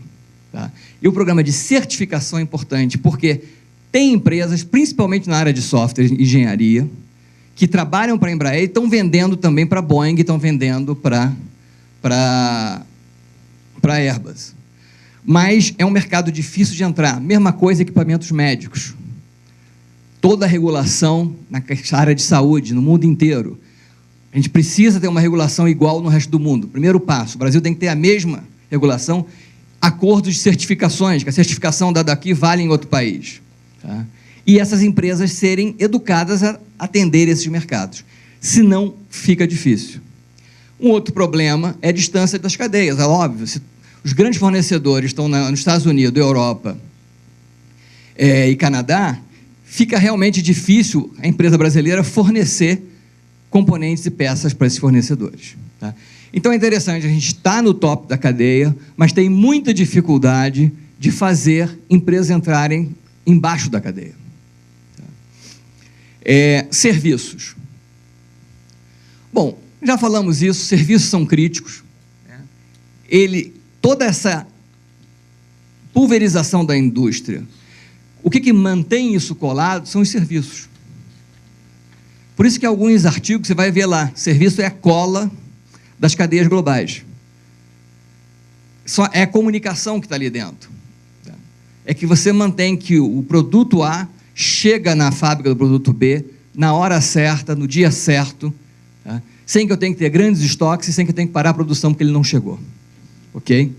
S1: Tá? E o programa de certificação é importante, porque tem empresas, principalmente na área de software e engenharia, que trabalham para a Embraer e estão vendendo também para a Boeing, estão vendendo para a Airbus. Mas é um mercado difícil de entrar. Mesma coisa equipamentos médicos. Toda a regulação na área de saúde, no mundo inteiro. A gente precisa ter uma regulação igual no resto do mundo. Primeiro passo, o Brasil tem que ter a mesma regulação, acordos de certificações, que a certificação dada aqui vale em outro país. Tá? E essas empresas serem educadas a atender esses mercados. Senão, fica difícil. Um outro problema é a distância das cadeias. É óbvio, se os grandes fornecedores estão nos Estados Unidos, Europa e Canadá, fica realmente difícil a empresa brasileira fornecer componentes e peças para esses fornecedores. Tá? Então, é interessante, a gente está no top da cadeia, mas tem muita dificuldade de fazer empresas entrarem embaixo da cadeia. Tá? Serviços. Bom, já falamos isso, serviços são críticos. Né? Toda essa pulverização da indústria, o que mantém isso colado são os serviços. Por isso que alguns artigos você vai ver lá, serviço é a cola das cadeias globais. Só é a comunicação que está ali dentro. É que você mantém que o produto A chega na fábrica do produto B, na hora certa, no dia certo, tá? Sem que eu tenha que ter grandes estoques e sem que eu tenha que parar a produção porque ele não chegou. Ok?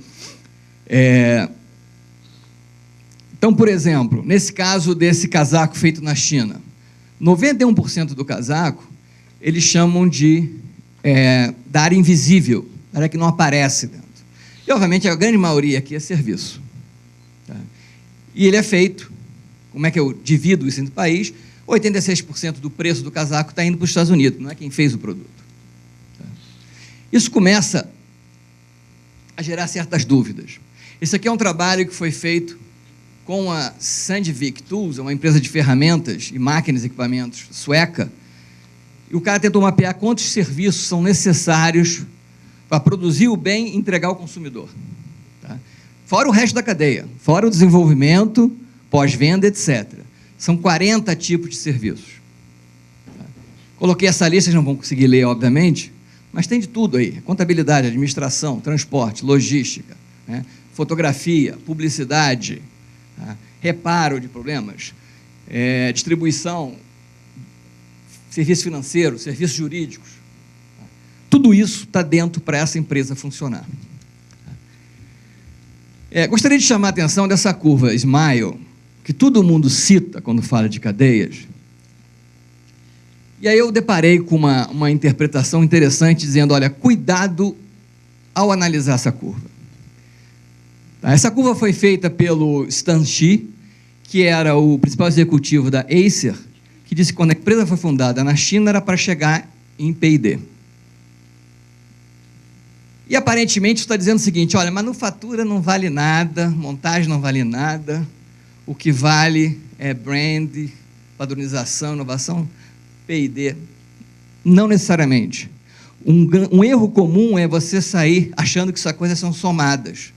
S1: Então, por exemplo, nesse caso desse casaco feito na China, 91% do casaco, eles chamam da área invisível, área que não aparece dentro. E, obviamente, a grande maioria aqui é serviço. Tá? E ele é feito, como é que eu divido isso entre o país? 86% do preço do casaco está indo para os Estados Unidos, não é quem fez o produto. Tá? Isso começa a gerar certas dúvidas. Esse aqui é um trabalho que foi feito com a Sandvik Tools, uma empresa de ferramentas e máquinas e equipamentos sueca, e o cara tentou mapear quantos serviços são necessários para produzir o bem e entregar ao consumidor. Tá? Fora o resto da cadeia, fora o desenvolvimento, pós-venda, etc. São 40 tipos de serviços. Tá? Coloquei essa lista, vocês não vão conseguir ler, obviamente, mas tem de tudo aí. Contabilidade, administração, transporte, logística, né? Fotografia, publicidade, tá? Reparo de problemas, distribuição, serviço financeiro, serviços jurídicos. Tá? Tudo isso está dentro para essa empresa funcionar. Gostaria de chamar a atenção dessa curva Smile, que todo mundo cita quando fala de cadeias. E aí eu deparei com uma interpretação interessante, dizendo, olha, cuidado ao analisar essa curva. Tá? Essa curva foi feita pelo Stan Shi, que era o principal executivo da Acer, que disse que quando a empresa foi fundada na China era para chegar em P&D. E aparentemente está dizendo o seguinte, olha, manufatura não vale nada, montagem não vale nada, o que vale é brand, padronização, inovação, P&D. Não necessariamente. Um erro comum é você sair achando que essas coisas são somadas.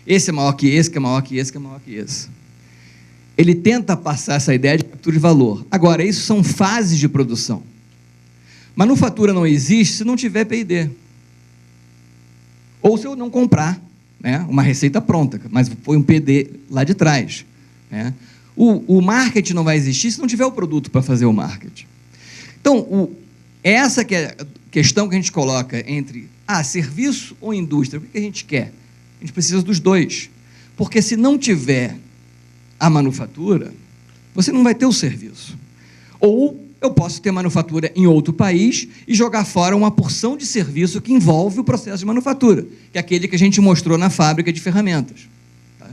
S1: Esse é maior que esse, que é maior que esse, que é maior que esse. Ele tenta passar essa ideia de captura de valor. Agora, isso são fases de produção. Manufatura não existe se não tiver P&D. Ou se eu não comprar, né, uma receita pronta, mas foi um P&D lá de trás. Né? O marketing não vai existir se não tiver o produto para fazer o marketing. Então, essa que é a questão que a gente coloca entre serviço ou indústria. O que a gente quer? A gente precisa dos dois. Porque se não tiver a manufatura, você não vai ter o serviço. Ou eu posso ter manufatura em outro país e jogar fora uma porção de serviço que envolve o processo de manufatura, que é aquele que a gente mostrou na fábrica de ferramentas. Tá?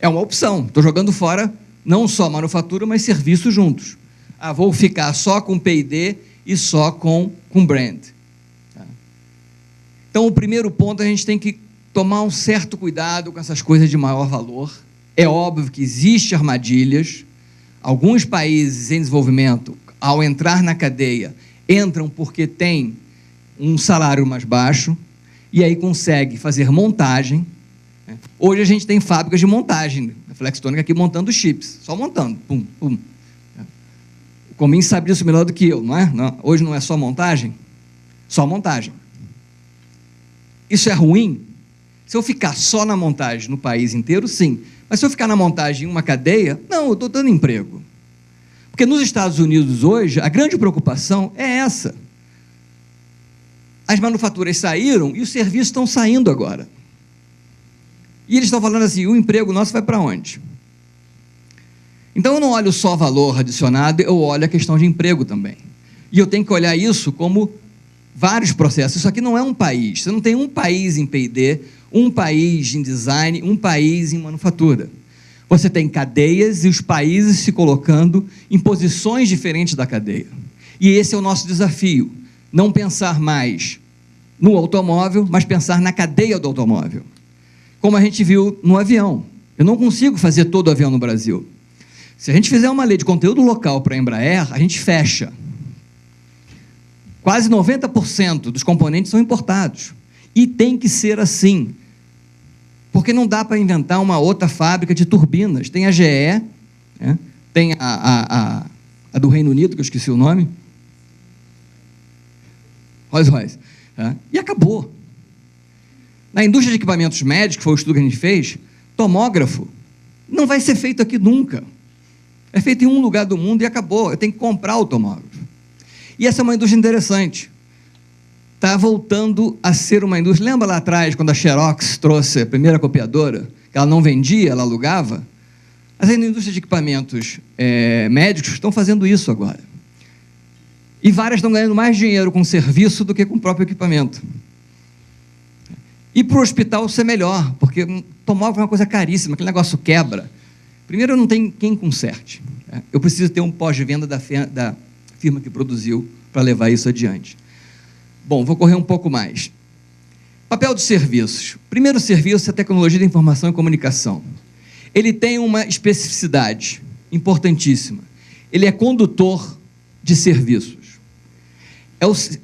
S1: É uma opção. Estou jogando fora não só manufatura, mas serviços juntos. Vou ficar só com P&D e só com brand. Tá? Então, o primeiro ponto, a gente tem que tomar um certo cuidado com essas coisas de maior valor. É óbvio que existem armadilhas. Alguns países em desenvolvimento, ao entrar na cadeia, entram porque têm um salário mais baixo e aí consegue fazer montagem. Hoje a gente tem fábricas de montagem, a Flextronics aqui montando chips, só montando, pum, pum. O Comim sabe disso melhor do que eu, não é? Não, hoje não é só montagem? Só montagem. Isso é ruim? Se eu ficar só na montagem no país inteiro, sim. Mas se eu ficar na montagem em uma cadeia, não, eu estou dando emprego. Porque nos Estados Unidos hoje, a grande preocupação é essa. As manufaturas saíram e os serviços estão saindo agora. E eles estão falando assim, o emprego nosso vai para onde? Então eu não olho só valor adicionado, eu olho a questão de emprego também. E eu tenho que olhar isso como vários processos. Isso aqui não é um país. Você não tem um país em P&D, um país em design, um país em manufatura. Você tem cadeias e os países se colocando em posições diferentes da cadeia. E esse é o nosso desafio. Não pensar mais no automóvel, mas pensar na cadeia do automóvel. Como a gente viu no avião. Eu não consigo fazer todo o avião no Brasil. Se a gente fizer uma lei de conteúdo local para a Embraer, a gente fecha. Quase 90% dos componentes são importados. E tem que ser assim. Porque não dá para inventar uma outra fábrica de turbinas. Tem a GE, né? Tem a do Reino Unido, que eu esqueci o nome. Rolls-Royce. Né? E acabou. Na indústria de equipamentos médicos, que foi o estudo que a gente fez, tomógrafo não vai ser feito aqui nunca. É feito em um lugar do mundo e acabou. Eu tenho que comprar o tomógrafo. E essa é uma indústria interessante. Está voltando a ser uma indústria. Lembra lá atrás, quando a Xerox trouxe a primeira copiadora, que ela não vendia, ela alugava? As indústrias de equipamentos médicos estão fazendo isso agora. E várias estão ganhando mais dinheiro com serviço do que com o próprio equipamento. E para o hospital isso é melhor, porque tomógrafo é uma coisa caríssima, aquele negócio quebra. Primeiro, eu não tenho quem conserte. Eu preciso ter um pós-venda da firma que produziu para levar isso adiante. Bom, vou correr um pouco mais. Papel dos serviços. Primeiro serviço é a tecnologia da informação e comunicação. Ele tem uma especificidade importantíssima. Ele é condutor de serviços.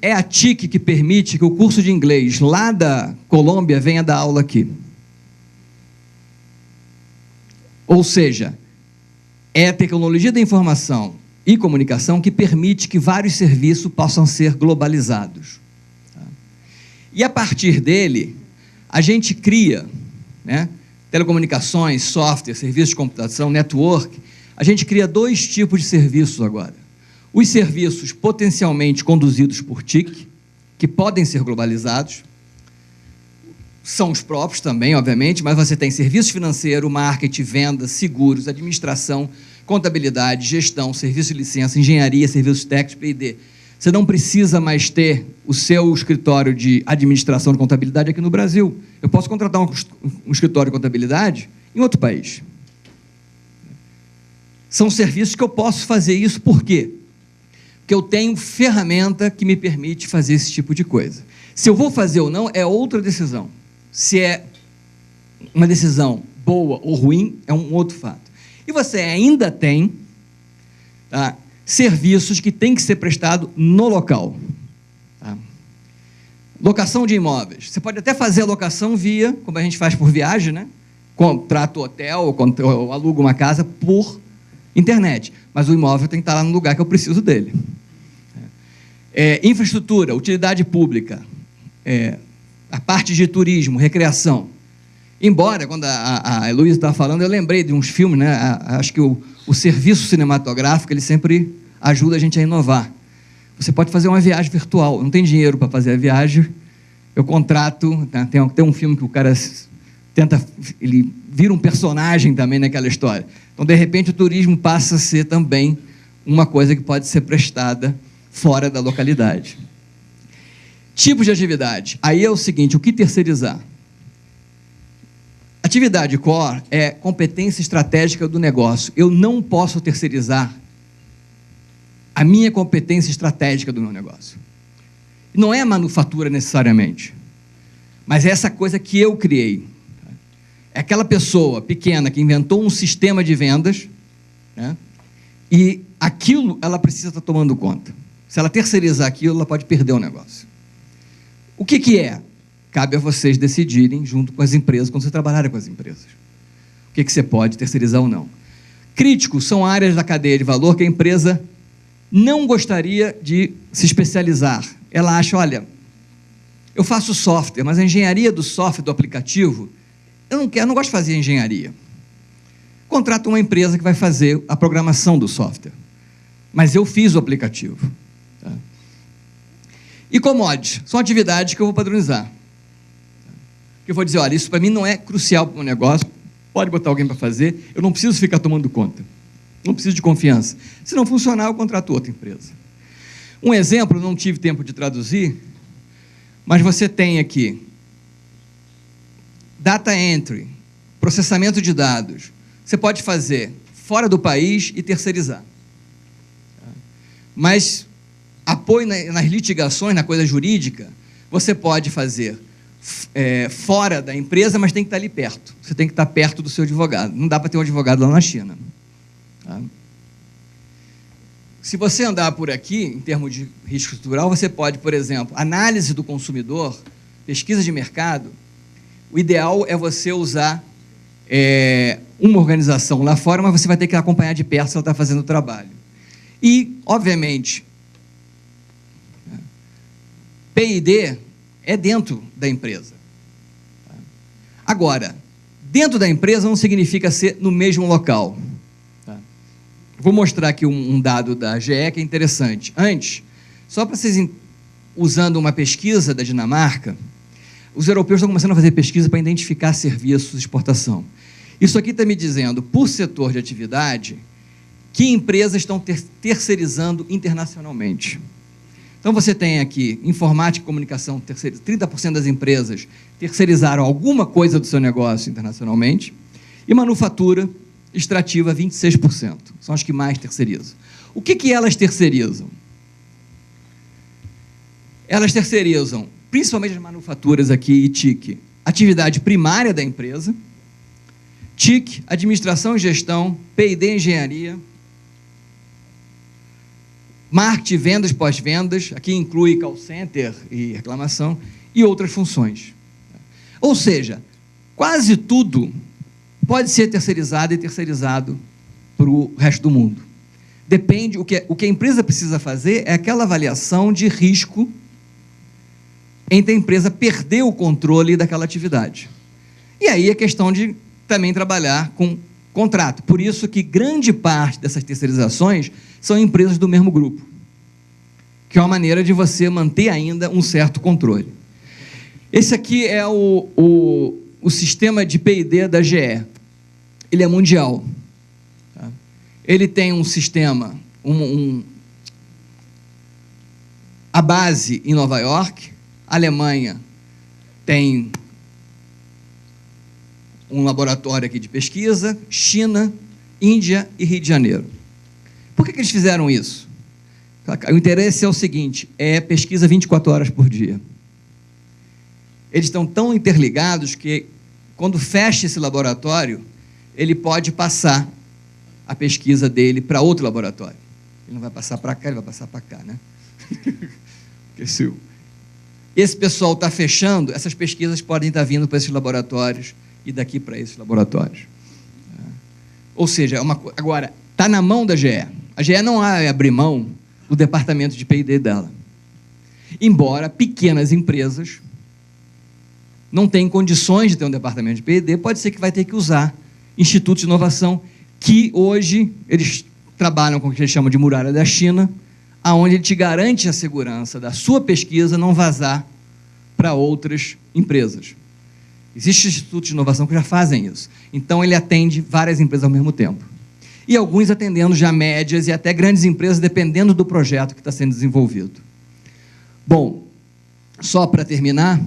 S1: É a TIC que permite que o curso de inglês lá da Colômbia venha dar aula aqui. Ou seja, é a tecnologia da informação e comunicação que permite que vários serviços possam ser globalizados. Tá? E a partir dele, a gente cria, né, telecomunicações, software, serviços de computação, network, a gente cria dois tipos de serviços agora. Os serviços potencialmente conduzidos por TIC, que podem ser globalizados, são os próprios também, obviamente, mas você tem serviço financeiro, marketing, vendas, seguros, administração, contabilidade, gestão, serviço de licença, engenharia, serviços técnicos, P&D. Você não precisa mais ter o seu escritório de administração de contabilidade aqui no Brasil. Eu posso contratar um escritório de contabilidade em outro país. São serviços que eu posso fazer isso, por quê? Porque eu tenho ferramenta que me permite fazer esse tipo de coisa. Se eu vou fazer ou não, é outra decisão. Se é uma decisão boa ou ruim, é um outro fato. E você ainda tem, tá, serviços que têm que ser prestados no local. Tá? Locação de imóveis. Você pode até fazer a locação via, como a gente faz por viagem, né? Contrato hotel, ou alugo uma casa por internet. Mas o imóvel tem que estar lá no lugar que eu preciso dele. Infraestrutura, utilidade pública, a parte de turismo, recreação. Embora, quando a Heloísa estava falando, eu lembrei de uns filmes, né? Acho que o serviço cinematográfico, ele sempre ajuda a gente a inovar. Você pode fazer uma viagem virtual, não tem dinheiro para fazer a viagem, eu contrato, né? Tem um filme que o cara tenta, ele vira um personagem também naquela história. Então, de repente, o turismo passa a ser também uma coisa que pode ser prestada fora da localidade. Tipos de atividade. Aí é o seguinte, o que terceirizar? Atividade core é competência estratégica do negócio. Eu não posso terceirizar a minha competência estratégica do meu negócio. Não é a manufatura necessariamente, mas é essa coisa que eu criei. É aquela pessoa pequena que inventou um sistema de vendas, né? E aquilo ela precisa estar tomando conta. Se ela terceirizar aquilo, ela pode perder o negócio. O que é? Cabe a vocês decidirem, junto com as empresas, quando você trabalharem com as empresas. O que você pode terceirizar ou não. Críticos são áreas da cadeia de valor que a empresa não gostaria de se especializar. Ela acha, olha, eu faço software, mas a engenharia do software, do aplicativo, eu não gosto de fazer engenharia. Contrata uma empresa que vai fazer a programação do software. Mas eu fiz o aplicativo. Tá? E commodities, são atividades que eu vou padronizar. Eu vou dizer, olha, isso para mim não é crucial para o meu negócio, pode botar alguém para fazer, eu não preciso ficar tomando conta, não preciso de confiança. Se não funcionar, eu contrato outra empresa. Um exemplo, não tive tempo de traduzir, mas você tem aqui data entry, processamento de dados. Você pode fazer fora do país e terceirizar. Mas apoio nas litigações, na coisa jurídica, você pode fazer fora da empresa, mas tem que estar ali perto. Você tem que estar perto do seu advogado. Não dá para ter um advogado lá na China. Tá? Se você andar por aqui, em termos de risco estrutural, você pode, por exemplo, análise do consumidor, pesquisa de mercado. O ideal é você usar uma organização lá fora, mas você vai ter que acompanhar de perto se ela está fazendo o trabalho. E, obviamente, P&D é dentro da empresa. Agora, dentro da empresa não significa ser no mesmo local. Vou mostrar aqui um dado da GE que é interessante. Antes, só para vocês, usando uma pesquisa da Dinamarca, os europeus estão começando a fazer pesquisa para identificar serviços de exportação. Isso aqui está me dizendo, por setor de atividade, que empresas estão terceirizando internacionalmente. Então, você tem aqui informática e comunicação, 30% das empresas terceirizaram alguma coisa do seu negócio internacionalmente, e manufatura extrativa, 26%. São as que mais terceirizam. O que elas terceirizam? Elas terceirizam, principalmente as manufaturas aqui e TIC, atividade primária da empresa, TIC, administração e gestão, P&D, engenharia, marketing, vendas, pós-vendas, aqui inclui call center e reclamação, e outras funções. Ou seja, quase tudo pode ser terceirizado e terceirizado para o resto do mundo. Depende, o que a empresa precisa fazer é aquela avaliação de risco entre a empresa perder o controle daquela atividade. E aí é questão de também trabalhar com contrato. Por isso que grande parte dessas terceirizações são empresas do mesmo grupo, que é uma maneira de você manter ainda um certo controle. Esse aqui é o sistema de P&D da GE. Ele é mundial. Tá? Ele tem um sistema, a base em Nova York, a Alemanha tem um laboratório aqui de pesquisa, China, Índia e Rio de Janeiro. Por que eles fizeram isso? O interesse é o seguinte, é pesquisa 24 horas por dia. Eles estão tão interligados que, quando fecha esse laboratório, ele pode passar a pesquisa dele para outro laboratório. Ele não vai passar para cá, ele vai passar para cá, né? Porque se esse pessoal está fechando, essas pesquisas podem estar vindo para esses laboratórios e daqui para esses laboratórios. Ou seja, agora, está na mão da GE. A GE não vai abrir mão do departamento de P&D dela. Embora pequenas empresas não tenham condições de ter um departamento de P&D, pode ser que vai ter que usar institutos de inovação, que hoje eles trabalham com o que eles chamam de muralha da China, aonde ele te garante a segurança da sua pesquisa não vazar para outras empresas. Existem institutos de inovação que já fazem isso. Então, ele atende várias empresas ao mesmo tempo. E alguns atendendo já médias e até grandes empresas, dependendo do projeto que está sendo desenvolvido. Bom, só para terminar,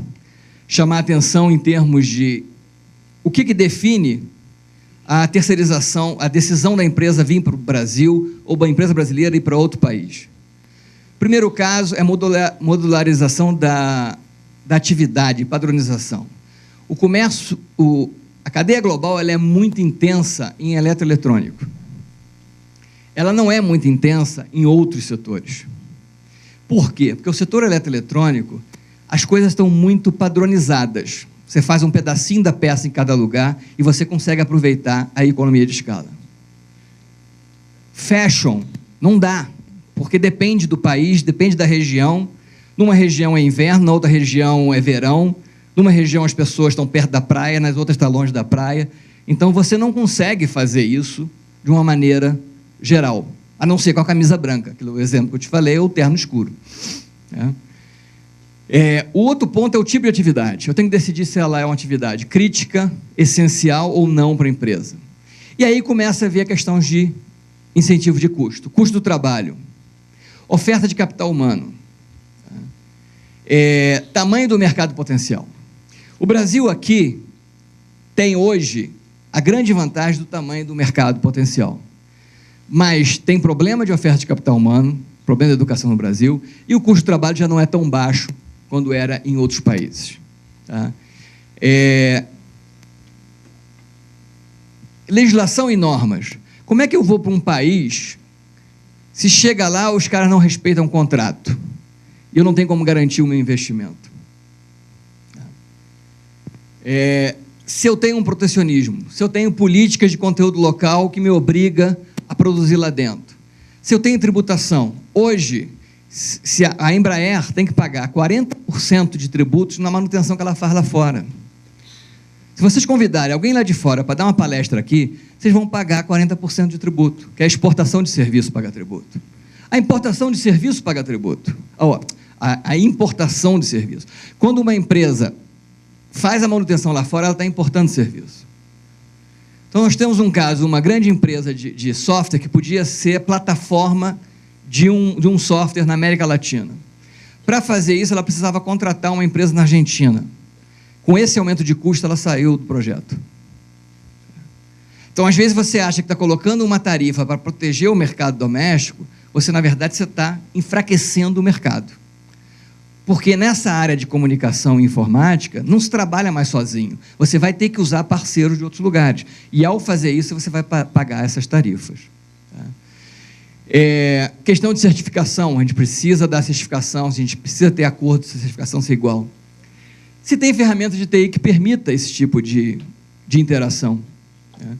S1: chamar a atenção em termos de o que define a terceirização, a decisão da empresa vir para o Brasil ou da empresa brasileira ir para outro país. Primeiro caso é modularização da atividade, padronização. O comércio, a cadeia global, ela é muito intensa em eletroeletrônico. Ela não é muito intensa em outros setores. Por quê? Porque o setor eletroeletrônico, as coisas estão muito padronizadas. Você faz um pedacinho da peça em cada lugar e você consegue aproveitar a economia de escala. Fashion, não dá, porque depende do país, depende da região. Numa região é inverno, na outra região é verão. Numa região as pessoas estão perto da praia, nas outras estão longe da praia. Então, você não consegue fazer isso de uma maneira geral, a não ser com a camisa branca, aquele exemplo que eu te falei, ou o terno escuro. O outro ponto é o tipo de atividade. Eu tenho que decidir se ela é uma atividade crítica, essencial ou não para a empresa. E aí começa a vir a questão de incentivo de custo, custo do trabalho, oferta de capital humano, tamanho do mercado potencial. O Brasil aqui tem hoje a grande vantagem do tamanho do mercado potencial, mas tem problema de oferta de capital humano, problema da educação no Brasil, e o custo do trabalho já não é tão baixo quando era em outros países. Tá? Legislação e normas. Como é que eu vou para um país se chega lá os caras não respeitam o contrato e eu não tenho como garantir o meu investimento? Se eu tenho um protecionismo, se eu tenho políticas de conteúdo local que me obriga a produzir lá dentro, se eu tenho tributação, hoje, se a Embraer tem que pagar 40% de tributos na manutenção que ela faz lá fora. Se vocês convidarem alguém lá de fora para dar uma palestra aqui, vocês vão pagar 40% de tributo, que é a exportação de serviço paga tributo. A importação de serviço paga tributo. A importação de serviço. Quando uma empresa faz a manutenção lá fora, ela está importando serviço. Então, nós temos um caso, uma grande empresa de software que podia ser plataforma de um software na América Latina. Para fazer isso, ela precisava contratar uma empresa na Argentina. Com esse aumento de custo, ela saiu do projeto. Então, às vezes, você acha que está colocando uma tarifa para proteger o mercado doméstico, você, na verdade, você está enfraquecendo o mercado. Porque nessa área de comunicação e informática, não se trabalha mais sozinho. Você vai ter que usar parceiros de outros lugares. E, ao fazer isso, você vai pagar essas tarifas. Tá? Questão de certificação. A gente precisa dar certificação, a gente precisa ter acordo de certificação ser igual. Se tem ferramenta de TI que permita esse tipo de interação. Né?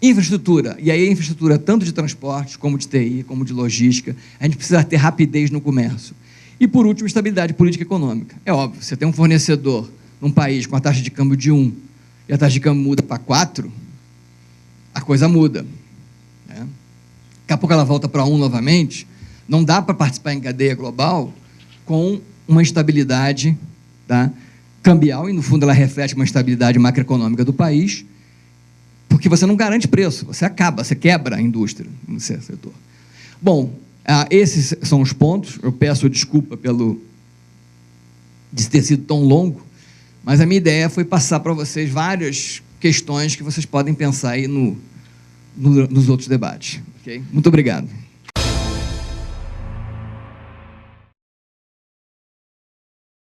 S1: Infraestrutura, e aí a infraestrutura tanto de transporte, como de TI, como de logística, a gente precisa ter rapidez no comércio. E, por último, estabilidade política e econômica. É óbvio, você tem um fornecedor num país com a taxa de câmbio de 1 e a taxa de câmbio muda para 4, a coisa muda. Né? Daqui a pouco ela volta para 1 novamente, não dá para participar em cadeia global com uma instabilidade, tá, cambial, e, no fundo, ela reflete uma estabilidade macroeconômica do país, porque você não garante preço, você quebra a indústria no setor. Bom, esses são os pontos. Eu peço desculpa de ter sido tão longo, mas a minha ideia foi passar para vocês várias questões que vocês podem pensar aí nos outros debates. Okay? Muito obrigado.